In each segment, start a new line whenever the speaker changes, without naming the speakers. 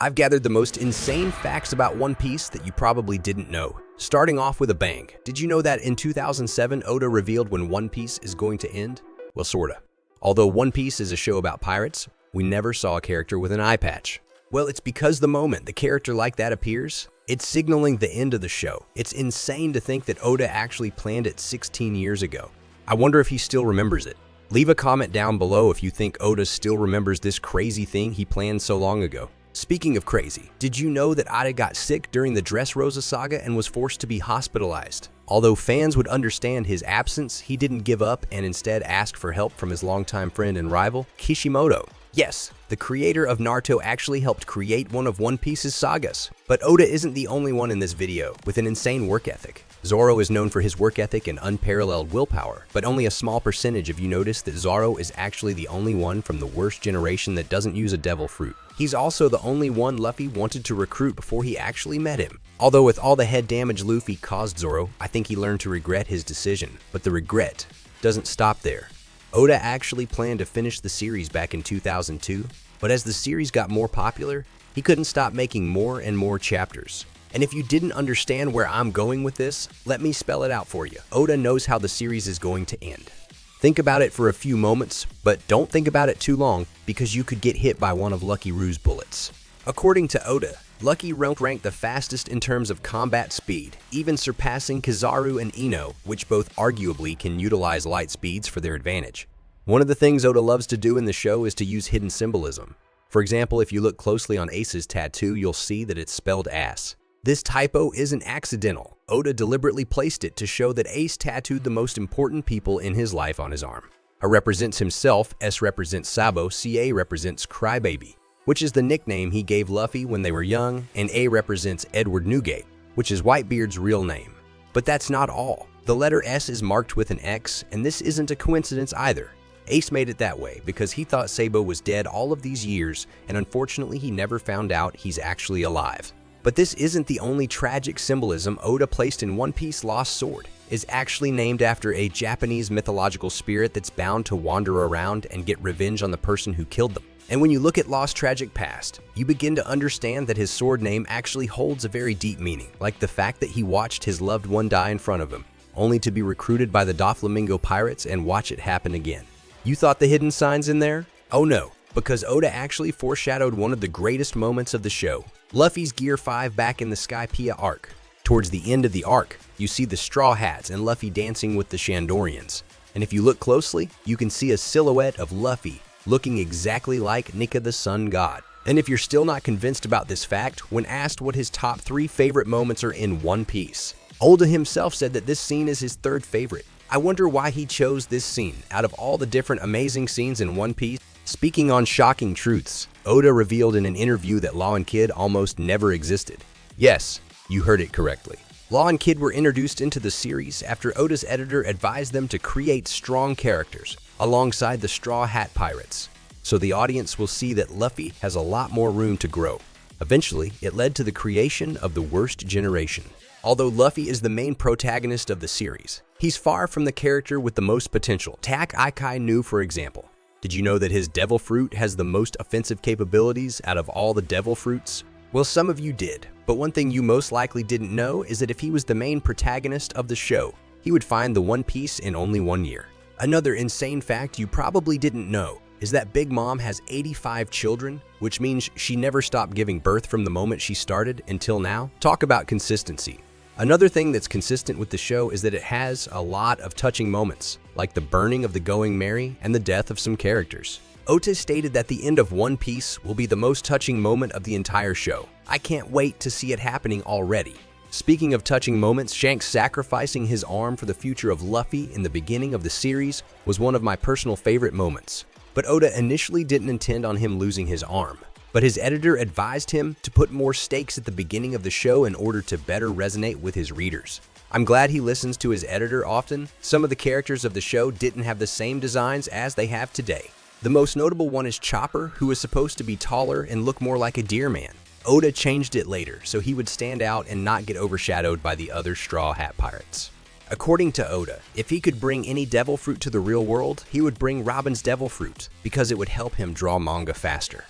I've gathered the most insane facts about One Piece that you probably didn't know. Starting off with a bang, did you know that in 2007, Oda revealed when One Piece is going to end? Well, sorta. Although One Piece is a show about pirates, we never saw a character with an eye patch. Well, it's because the moment the character like that appears, it's signaling the end of the show. It's insane to think that Oda actually planned it 16 years ago. I wonder if he still remembers it. Leave a comment down below if you think Oda still remembers this crazy thing he planned so long ago. Speaking of crazy, did you know that Oda got sick during the Dressrosa saga and was forced to be hospitalized? Although fans would understand his absence, he didn't give up and instead asked for help from his longtime friend and rival, Kishimoto. Yes, the creator of Naruto actually helped create one of One Piece's sagas. But Oda isn't the only one in this video with an insane work ethic. Zoro is known for his work ethic and unparalleled willpower, but only a small percentage of you notice that Zoro is actually the only one from the worst generation that doesn't use a devil fruit. He's also the only one Luffy wanted to recruit before he actually met him. Although with all the head damage Luffy caused Zoro, I think he learned to regret his decision. But the regret doesn't stop there. Oda actually planned to finish the series back in 2002, but as the series got more popular, he couldn't stop making more and more chapters. And if you didn't understand where I'm going with this, let me spell it out for you. Oda knows how the series is going to end. Think about it for a few moments, but don't think about it too long because you could get hit by one of Lucky Roo's bullets. According to Oda, Lucky ranked the fastest in terms of combat speed, even surpassing Kizaru and Ino, which both arguably can utilize light speeds for their advantage. One of the things Oda loves to do in the show is to use hidden symbolism. For example, if you look closely on Ace's tattoo, you'll see that it's spelled ass. This typo isn't accidental. Oda deliberately placed it to show that Ace tattooed the most important people in his life on his arm. A represents himself, S represents Sabo, CA represents Crybaby, which is the nickname he gave Luffy when they were young, and A represents Edward Newgate, which is Whitebeard's real name. But that's not all. The letter S is marked with an X, and this isn't a coincidence either. Ace made it that way because he thought Sabo was dead all of these years, and unfortunately he never found out he's actually alive. But this isn't the only tragic symbolism Oda placed in One Piece Lost Sword. Is actually named after a Japanese mythological spirit that's bound to wander around and get revenge on the person who killed them. And when you look at Lost's tragic past, you begin to understand that his sword name actually holds a very deep meaning, like the fact that he watched his loved one die in front of him, only to be recruited by the Doflamingo pirates and watch it happen again. You thought the hidden signs in there? Oh no, because Oda actually foreshadowed one of the greatest moments of the show, Luffy's Gear 5 back in the Skypiea arc. Towards the end of the arc, you see the Straw Hats and Luffy dancing with the Shandorians. And if you look closely, you can see a silhouette of Luffy looking exactly like Nika the Sun God. And if you're still not convinced about this fact, when asked what his top 3 favorite moments are in One Piece, Oda himself said that this scene is his 3rd favorite. I wonder why he chose this scene out of all the different amazing scenes in One Piece. Speaking on shocking truths, Oda revealed in an interview that Law and Kid almost never existed. Yes, you heard it correctly. Law and Kid were introduced into the series after Oda's editor advised them to create strong characters alongside the Straw Hat Pirates, so the audience will see that Luffy has a lot more room to grow. Eventually, it led to the creation of the worst generation. Although Luffy is the main protagonist of the series, he's far from the character with the most potential. Tak Aikai Nu, for example. Did you know that his devil fruit has the most offensive capabilities out of all the devil fruits? Well, some of you did, but one thing you most likely didn't know is that if he was the main protagonist of the show, he would find the One Piece in only 1 year. Another insane fact you probably didn't know is that Big Mom has 85 children, which means she never stopped giving birth from the moment she started until now. Talk about consistency. Another thing that's consistent with the show is that it has a lot of touching moments, like the burning of the Going Merry and the death of some characters. Oda stated that the end of One Piece will be the most touching moment of the entire show. I can't wait to see it happening already. Speaking of touching moments, Shanks sacrificing his arm for the future of Luffy in the beginning of the series was one of my personal favorite moments. But Oda initially didn't intend on him losing his arm. But his editor advised him to put more stakes at the beginning of the show in order to better resonate with his readers. I'm glad he listens to his editor often. Some of the characters of the show didn't have the same designs as they have today. The most notable one is Chopper, who is supposed to be taller and look more like a deer man. Oda changed it later so he would stand out and not get overshadowed by the other Straw Hat Pirates. According to Oda, if he could bring any devil fruit to the real world, he would bring Robin's devil fruit because it would help him draw manga faster.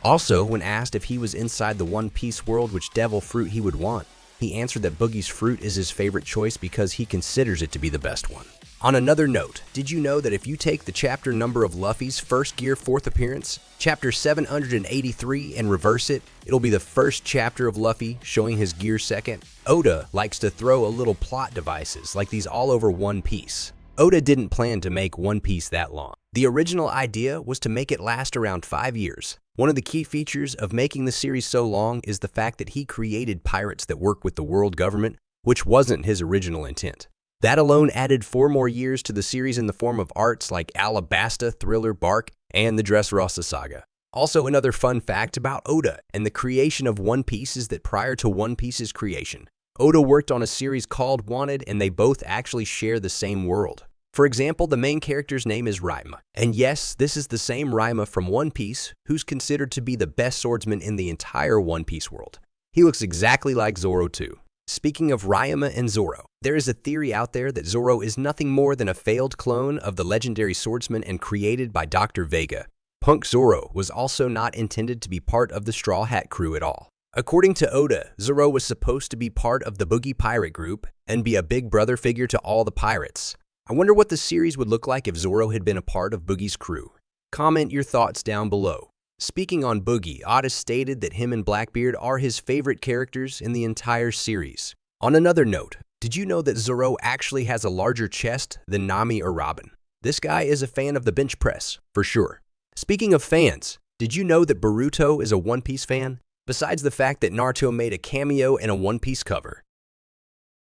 Also, when asked if he was inside the One Piece world, which devil fruit he would want, he answered that Boogie's fruit is his favorite choice because he considers it to be the best one. On another note, did you know that if you take the chapter number of Luffy's first gear 4th appearance, chapter 783, and reverse it, it'll be the first chapter of Luffy showing his gear 2nd? Oda likes to throw a little plot devices like these all over One Piece. Oda didn't plan to make One Piece that long. The original idea was to make it last around 5 years. One of the key features of making the series so long is the fact that he created pirates that work with the world government, which wasn't his original intent. That alone added 4 more years to the series in the form of arcs like Alabasta, Thriller, Bark, and the Dressrosa Saga. Also, another fun fact about Oda and the creation of One Piece is that prior to One Piece's creation, Oda worked on a series called Wanted, and they both actually share the same world. For example, the main character's name is Raima. And yes, this is the same Raima from One Piece, who's considered to be the best swordsman in the entire One Piece world. He looks exactly like Zoro too. Speaking of Raima and Zoro, there is a theory out there that Zoro is nothing more than a failed clone of the legendary swordsman and created by Dr. Vega. Punk Zoro was also not intended to be part of the Straw Hat crew at all. According to Oda, Zoro was supposed to be part of the Boogie Pirate group and be a big brother figure to all the pirates. I wonder what the series would look like if Zoro had been a part of Boogie's crew. Comment your thoughts down below. Speaking on Boogie, Oda stated that him and Blackbeard are his favorite characters in the entire series. On another note, did you know that Zoro actually has a larger chest than Nami or Robin? This guy is a fan of the bench press, for sure. Speaking of fans, did you know that Boruto is a One Piece fan? Besides the fact that Naruto made a cameo in a One Piece cover,